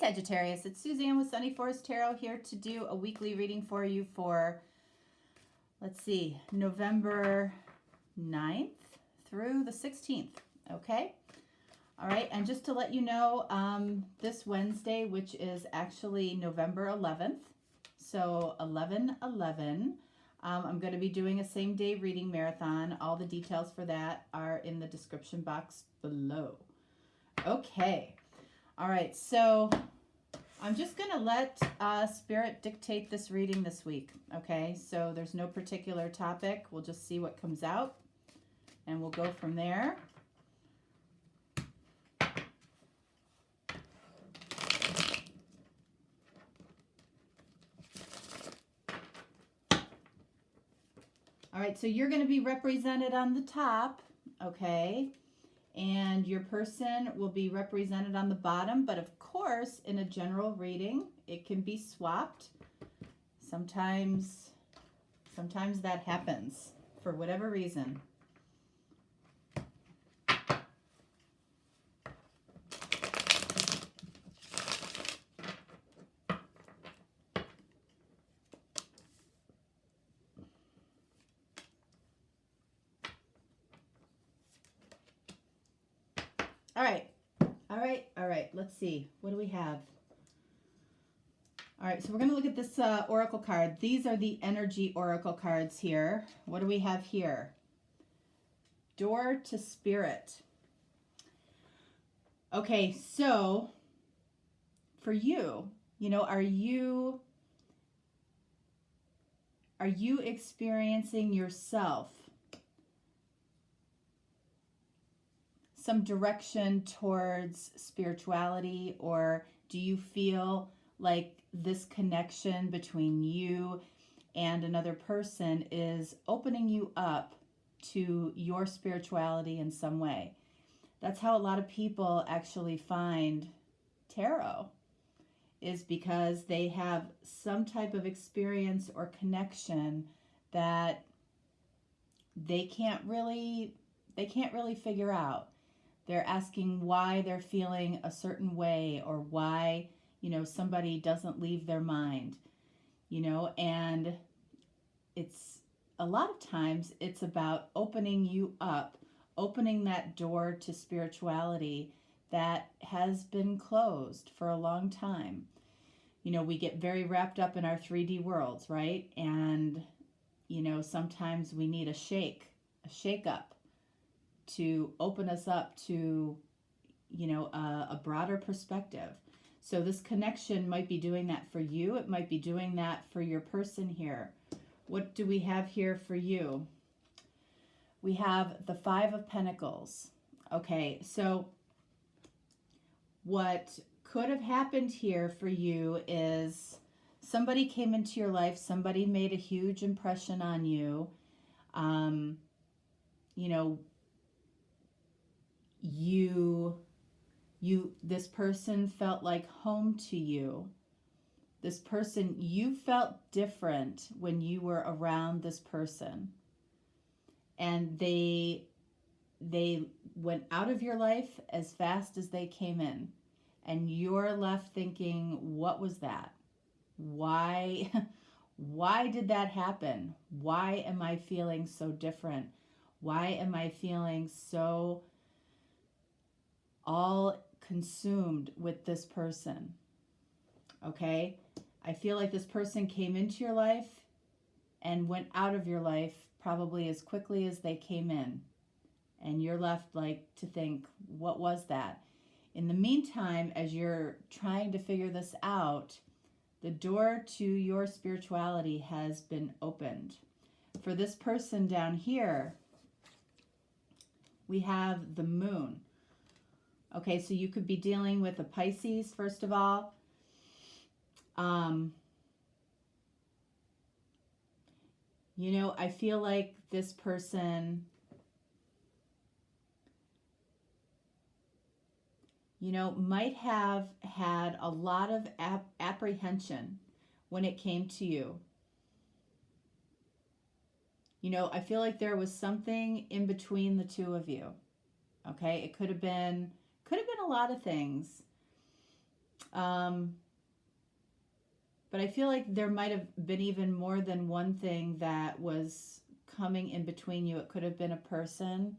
Sagittarius, it's Suzanne with Sunny Forest Tarot here to do a weekly reading for you for, let's see, November 9th through the 16th, okay? All right, and just to let you know, this Wednesday, which is actually November 11th, so 11/11, I'm going to be doing a same-day reading marathon. All the details for that are in the description box below. Okay. All right, so I'm just going to let Spirit dictate this reading this week, okay? So there's no particular topic. We'll just see what comes out, and we'll go from there. All right, so you're going to be represented on the top, okay? And your person will be represented on the bottom, but of course, in a general reading, it can be swapped. Sometimes that happens for whatever reason. All right. Let's see. What do we have? All right, so we're going to look at this oracle card. These are the energy oracle cards here. What do we have here? Door to Spirit. Okay, so for you, are you experiencing yourself some direction towards spirituality, or do you feel like this connection between you and another person is opening you up to your spirituality in some way? That's how a lot of people actually find tarot, is because they have some type of experience or connection that they can't really figure out. They're asking why they're feeling a certain way, or why, somebody doesn't leave their mind, and it's a lot of times it's about opening you up, opening that door to spirituality that has been closed for a long time. We get very wrapped up in our 3D worlds, right? And, sometimes we need a shake up to open us up to, a broader perspective. So this connection might be doing that for you. It might be doing that for your person here. What do we have here for you? We have the Five of Pentacles. Okay, so what could have happened here for you is somebody came into your life, somebody made a huge impression on you. This person felt like home to you. This person, you felt different when you were around this person. And they went out of your life as fast as they came in. And you're left thinking, what was that? Why did that happen? Why am I feeling so different? Why am I feeling so all consumed with this person? Okay? I feel like this person came into your life and went out of your life probably as quickly as they came in. And you're left to think, what was that? In the meantime, as you're trying to figure this out, the door to your spirituality has been opened. For this person down here, we have the Moon. Okay, so you could be dealing with a Pisces, first of all. I feel like this person, might have had a lot of apprehension when it came to you. I feel like there was something in between the two of you. Okay, it could have been a lot of things. But I feel like there might have been even more than one thing that was coming in between you. It could have been a person,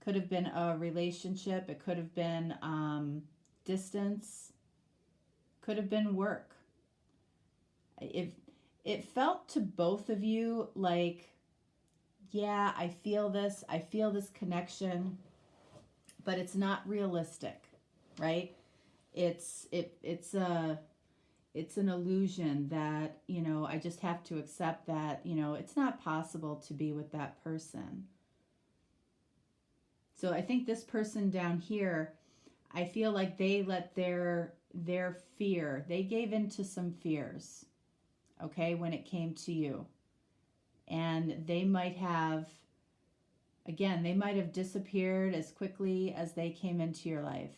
could have been a relationship, it could have been distance, could have been work. It felt to both of you like, yeah, I feel this connection, but it's not realistic, right? It's an illusion that, I just have to accept that, it's not possible to be with that person. So I think this person down here, I feel like they let their fear, they gave into some fears, okay, when it came to you. And they might have, again, they might have disappeared as quickly as they came into your life.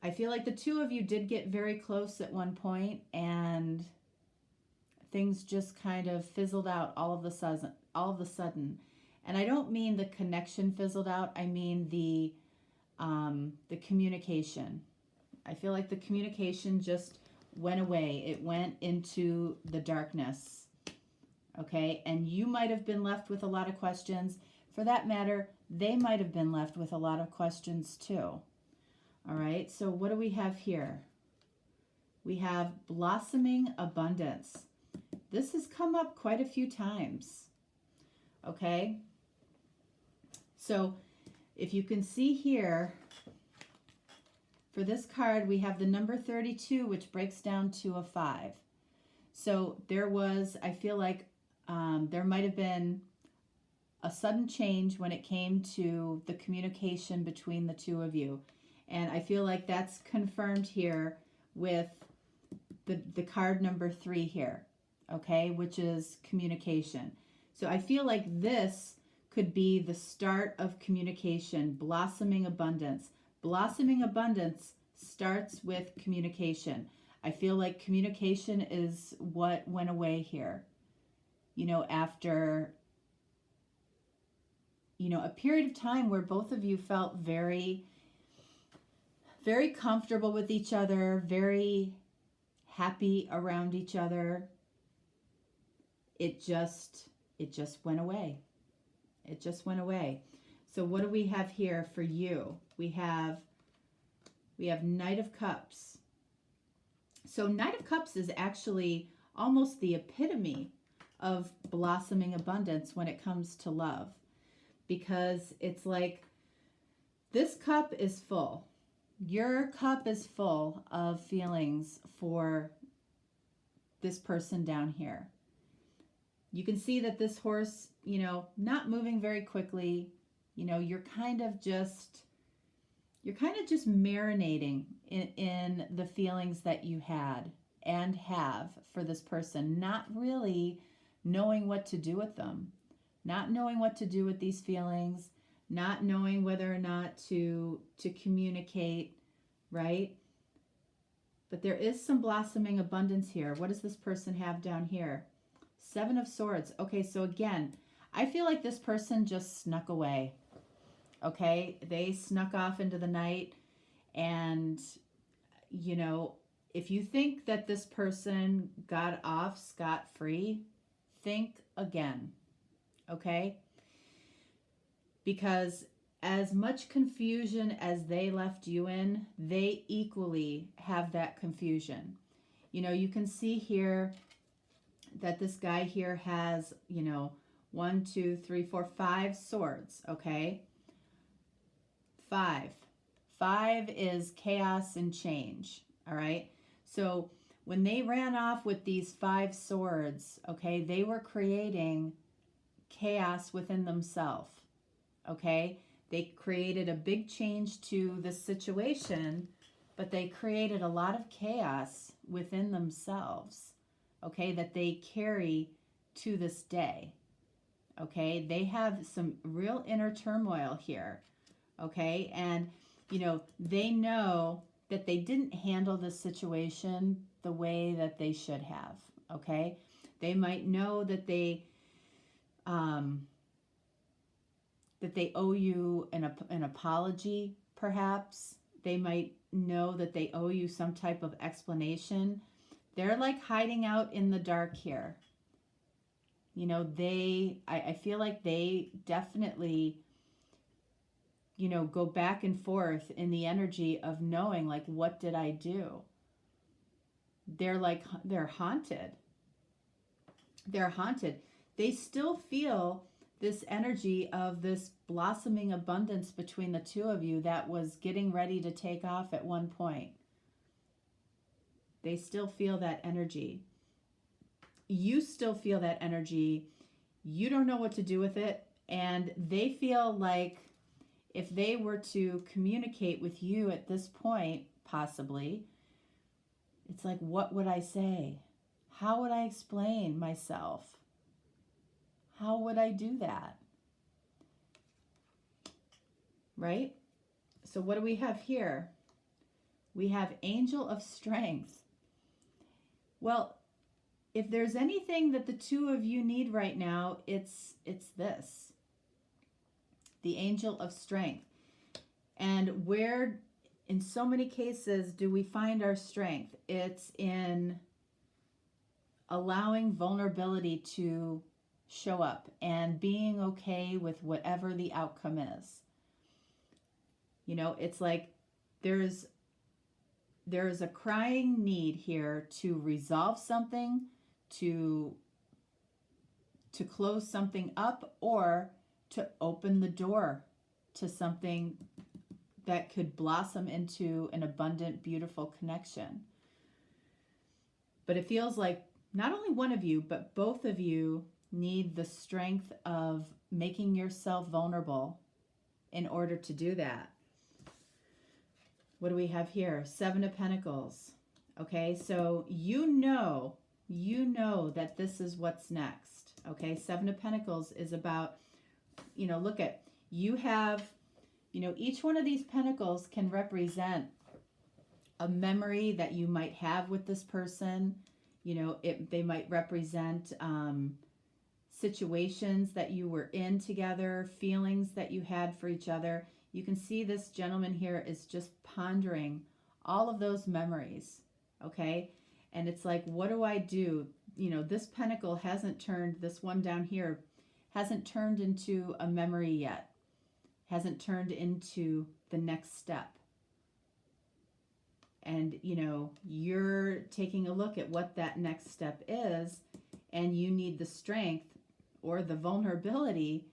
I feel like the two of you did get very close at one point, and things just kind of fizzled out all of a sudden. And I don't mean the connection fizzled out. I mean the communication. I feel like the communication just went away. It went into the darkness. Okay, and you might have been left with a lot of questions. For that matter, they might have been left with a lot of questions too. All right, so what do we have here? We have blossoming abundance. This has come up quite a few times. Okay, so if you can see here, for this card, we have the number 32, which breaks down to a 5. So there was, I feel like there might have been a sudden change when it came to the communication between the two of you. And I feel like that's confirmed here with the card number 3 here, okay, which is communication. So I feel like this could be the start of communication, blossoming abundance. Blossoming abundance starts with communication. I feel like communication is what went away here, after, a period of time where both of you felt very, very comfortable with each other, very happy around each other. It just went away. It just went away. So what do we have here for you? We have Knight of Cups. So Knight of Cups is actually almost the epitome of blossoming abundance when it comes to love, because it's like this cup is full. Your cup is full of feelings for this person down here. You can see that this horse, not moving very quickly. You're kind of just marinating in the feelings that you had and have for this person, not really knowing what to do with them, not knowing what to do with these feelings, not knowing whether or not to communicate, right? But there is some blossoming abundance here. What does this person have down here? 7 of Swords. Okay, so again, I feel like this person just snuck away. Okay, they snuck off into the night, and if you think that this person got off scot-free, think again. Okay? Because as much confusion as they left you in, they equally have that confusion. You can see here that this guy here has, 1, 2, 3, 4, 5 swords, okay? 5. 5 is chaos and change, all right? So when they ran off with these 5 swords, okay, they were creating chaos within themselves, okay? They created a big change to the situation, but they created a lot of chaos within themselves, okay, that they carry to this day, okay? They have some real inner turmoil here, okay? And, they know that they didn't handle the situation the way that they should have, okay? They might know that they owe you an apology, perhaps, They might know that they owe you some type of explanation. They're like hiding out in the dark here. You know, I feel like they definitely, you know, go back and forth in the energy of knowing, like, what did I do? They're like, they're haunted. They're haunted. They still feel this energy of this blossoming abundance between the two of you that was getting ready to take off at one point. They still feel that energy. You still feel that energy. You don't know what to do with it. And they feel like if they were to communicate with you at this point, possibly, it's like, what would I say? How would I explain myself? How would I do that? Right? So what do we have here? We have Angel of Strength. Well, if there's anything that the two of you need right now, it's this. The Angel of Strength. And where, in so many cases, do we find our strength? It's in allowing vulnerability to show up and being okay with whatever the outcome is. You know, it's like there is a crying need here to resolve something, to close something up, or to open the door to something that could blossom into an abundant, beautiful connection. But it feels like not only one of you, but both of you need the strength of making yourself vulnerable in order to do that. What do we have here? 7 of Pentacles. Okay, so you know that this is what's next. Okay, 7 of Pentacles is about, you know, look at, you have, you know, each one of these pentacles can represent a memory that you might have with this person. You know, they might represent situations that you were in together, feelings that you had for each other. You can see this gentleman here is just pondering all of those memories, okay? And it's like, what do I do? You know, this pentacle hasn't turned, this one down here, hasn't turned into a memory yet, hasn't turned into the next step. And, you know, you're taking a look at what that next step is, and you need the strength or the vulnerability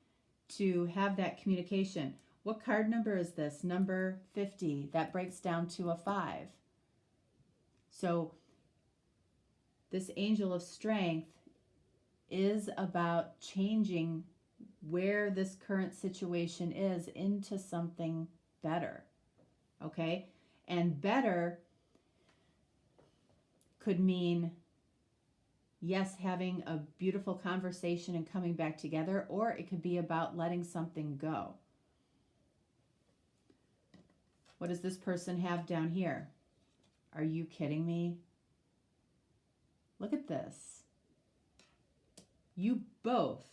to have that communication. What card number is this? Number 50. That breaks down to a 5. So this Angel of Strength is about changing where this current situation is into something better. Okay? And better could mean, yes, having a beautiful conversation and coming back together, or it could be about letting something go. What does this person have down here? Are you kidding me? Look at this. You both.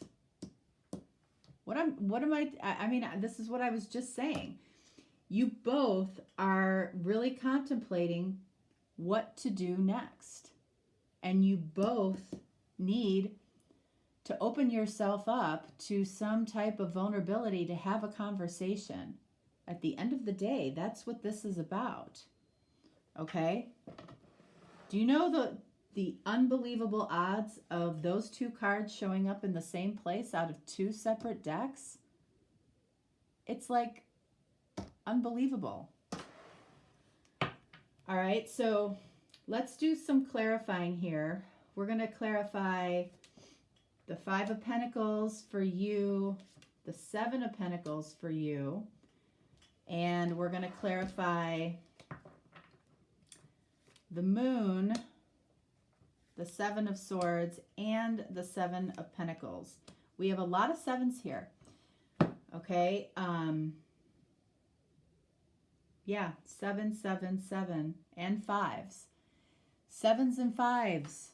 I mean, this is what I was just saying. You both are really contemplating what to do next. And you both need to open yourself up to some type of vulnerability to have a conversation. At the end of the day, that's what this is about. Okay? Do you know the unbelievable odds of those 2 cards showing up in the same place out of 2 separate decks? It's like unbelievable. All right, so let's do some clarifying here. We're going to clarify the 5 of Pentacles for you, the 7 of Pentacles for you, and we're going to clarify the Moon, the 7 of Swords, and the 7 of Pentacles. We have a lot of 7s here. Okay, yeah, 7, 7, 7, and 5s. 7s and 5s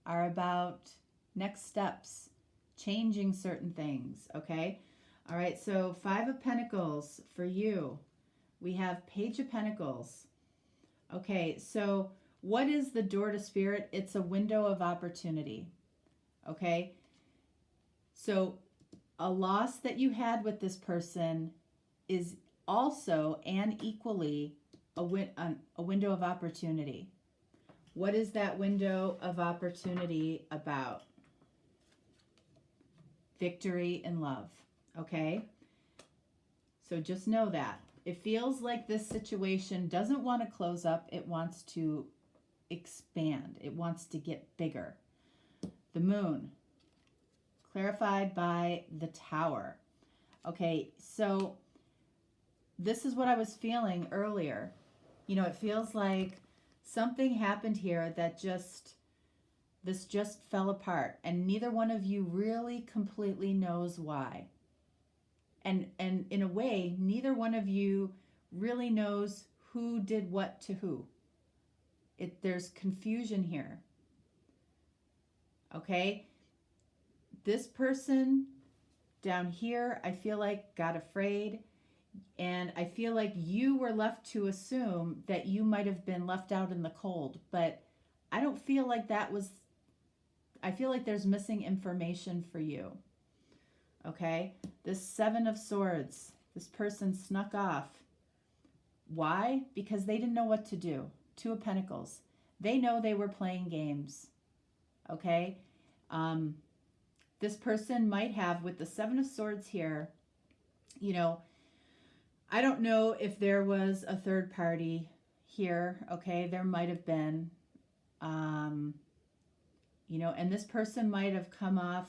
are about next steps, changing certain things, okay? All right, so 5 of Pentacles for you. We have Page of Pentacles. Okay, so what is the door to spirit? It's a window of opportunity. Okay, so a loss that you had with this person is also and equally a window of opportunity. What is that window of opportunity about? Victory in love. Okay, so just know that. It feels like this situation doesn't want to close up. It wants to expand. It wants to get bigger. The moon, clarified by the Tower. Okay, so this is what I was feeling earlier. You know, it feels like something happened here that this just fell apart, and neither one of you really completely knows why. And in a way, neither one of you really knows who did what to who. There's confusion here. Okay? This person down here, I feel like got afraid, and I feel like you were left to assume that you might have been left out in the cold, but I don't feel like that was, I feel like there's missing information for you. Okay? This Seven of Swords, this person snuck off. Why? Because they didn't know what to do. Two of Pentacles. They know they were playing games. Okay? This person might have, with the Seven of Swords here, you know, I don't know if there was a third party here. Okay? There might have been. You know, and this person might have come off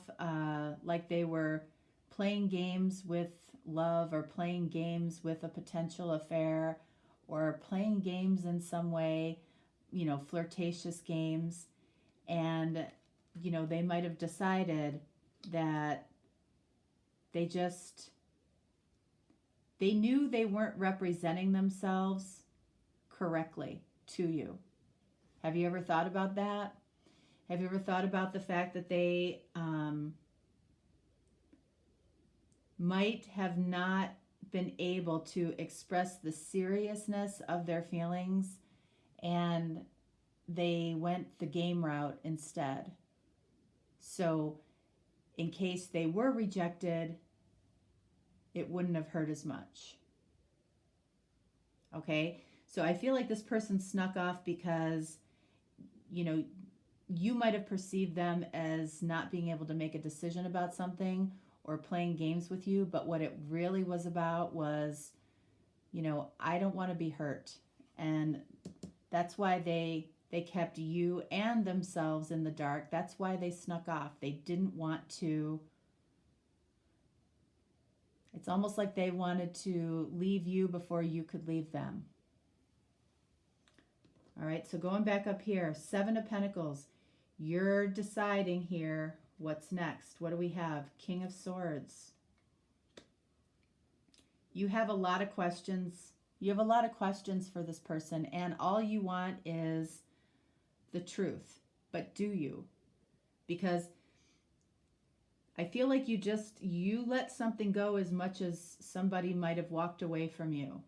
like they were playing games with love, or playing games with a potential affair, or playing games in some way, you know, flirtatious games. And, you know, they might have decided that they knew they weren't representing themselves correctly to you. Have you ever thought about that? Have you ever thought about the fact that they might have not been able to express the seriousness of their feelings, and they went the game route instead? So in case they were rejected, it wouldn't have hurt as much. Okay? So I feel like this person snuck off because, you know, you might have perceived them as not being able to make a decision about something, or playing games with you, but what it really was about was, you know, I don't want to be hurt. And that's why they kept you and themselves in the dark. That's why they snuck off. They didn't want to, it's almost like they wanted to leave you before you could leave them. All right, so going back up here, Seven of Pentacles. You're deciding here what's next. What do we have? King of Swords. You have a lot of questions. You have a lot of questions for this person, and all you want is the truth. But do you? Because I feel like you let something go as much as somebody might have walked away from you.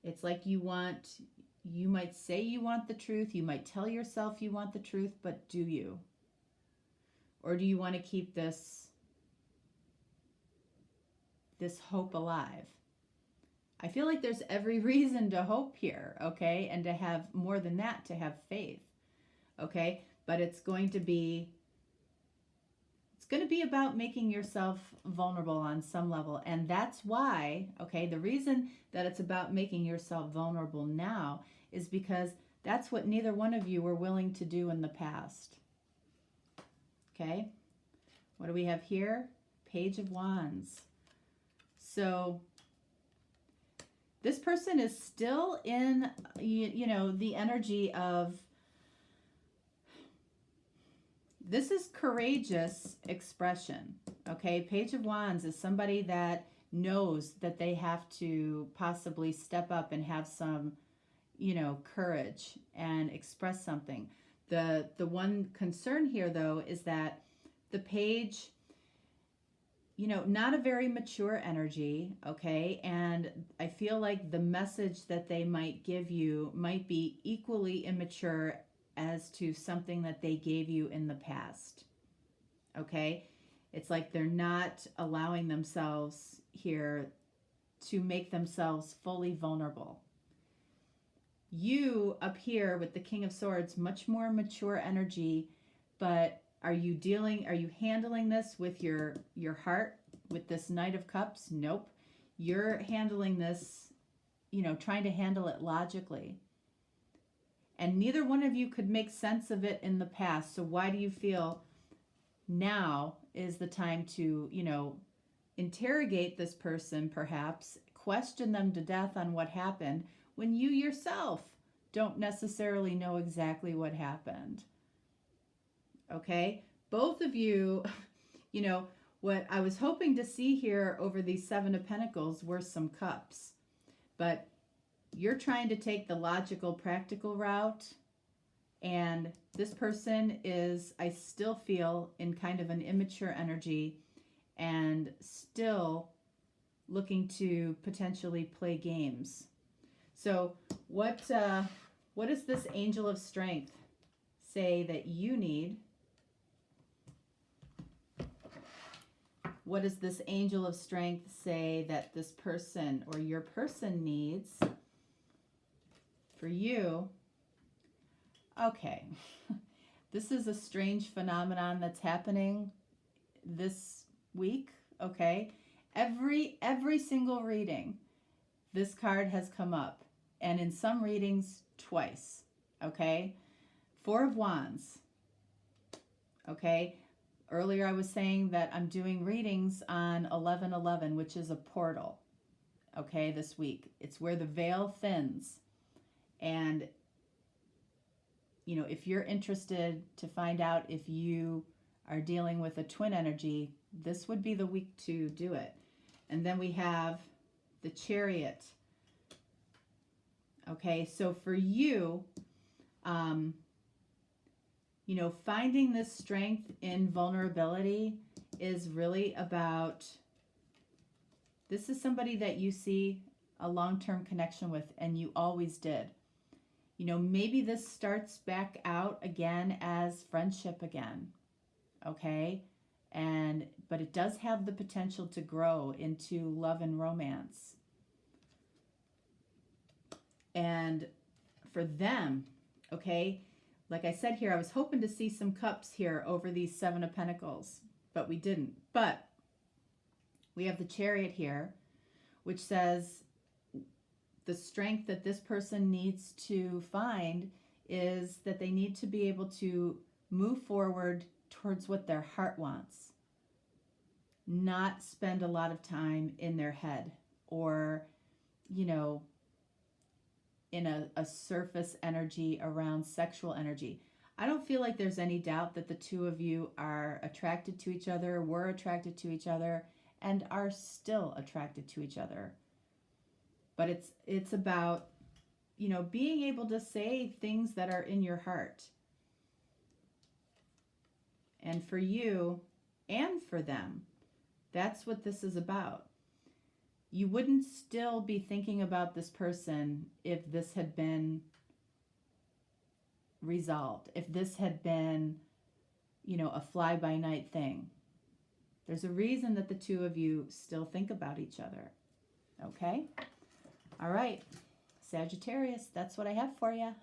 It's like you might say you want the truth, you might tell yourself you want the truth, but do you? Or do you want to keep this hope alive? I feel like there's every reason to hope here, okay? And to have more than that, to have faith, okay? But it's going to be about making yourself vulnerable on some level. And that's why, okay, the reason that it's about making yourself vulnerable now is because that's what neither one of you were willing to do in the past. Okay? What do we have here? Page of Wands. So this person is still in, you know, the energy of, this is courageous expression, okay? Page of Wands is somebody that knows that they have to possibly step up and have some, you know, courage and express something. The one concern here, though, is that the page, not a very mature energy, okay? And I feel like the message that they might give you might be equally immature as to something that they gave you in the past, okay? It's like they're not allowing themselves here to make themselves fully vulnerable. You up here with the King of Swords, much more mature energy, but are you handling this with your heart with this Knight of Cups? Nope. You're handling this, trying to handle it logically. And neither one of you could make sense of it in the past. So why do you feel now is the time to, interrogate this person, perhaps, question them to death on what happened when you yourself don't necessarily know exactly what happened? Okay? Both of you, what I was hoping to see here over these Seven of Pentacles were some cups. But you're trying to take the logical, practical route. And this person is, I still feel, in kind of an immature energy and still looking to potentially play games. So what does this Angel of Strength say that you need? What does this Angel of Strength say that this person or your person needs for you? Okay, this is a strange phenomenon that's happening this week, okay? Every single reading, this card has come up, and in some readings, twice, okay? Four of Wands, okay? Earlier I was saying that I'm doing readings on 11/11, which is a portal, okay, this week. It's where the veil thins. And, if you're interested to find out if you are dealing with a twin energy, this would be the week to do it. And then we have the Chariot. Okay, so for you, finding this strength in vulnerability is really about, this is somebody that you see a long-term connection with, and you always did. Maybe this starts back out again as friendship again, okay? But it does have the potential to grow into love and romance. And for them, okay, like I said here, I was hoping to see some cups here over these Seven of Pentacles, but we didn't. But we have the Chariot here, which says the strength that this person needs to find is that they need to be able to move forward towards what their heart wants, not spend a lot of time in their head or, in a surface energy around sexual energy. I don't feel like there's any doubt that the two of you are attracted to each other, were attracted to each other, and are still attracted to each other. But it's about, being able to say things that are in your heart. And for you and for them, that's what this is about. You wouldn't still be thinking about this person if this had been resolved, if this had been, a fly-by-night thing. There's a reason that the two of you still think about each other. Okay? All right. Sagittarius, that's what I have for you.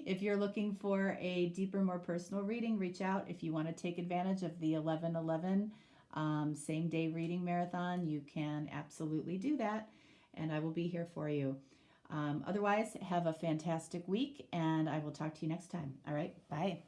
If you're looking for a deeper, more personal reading, reach out. If you want to take advantage of the 11/11 same day reading marathon, you can absolutely do that, and I will be here for you. Otherwise, have a fantastic week, and I will talk to you next time. All right, bye.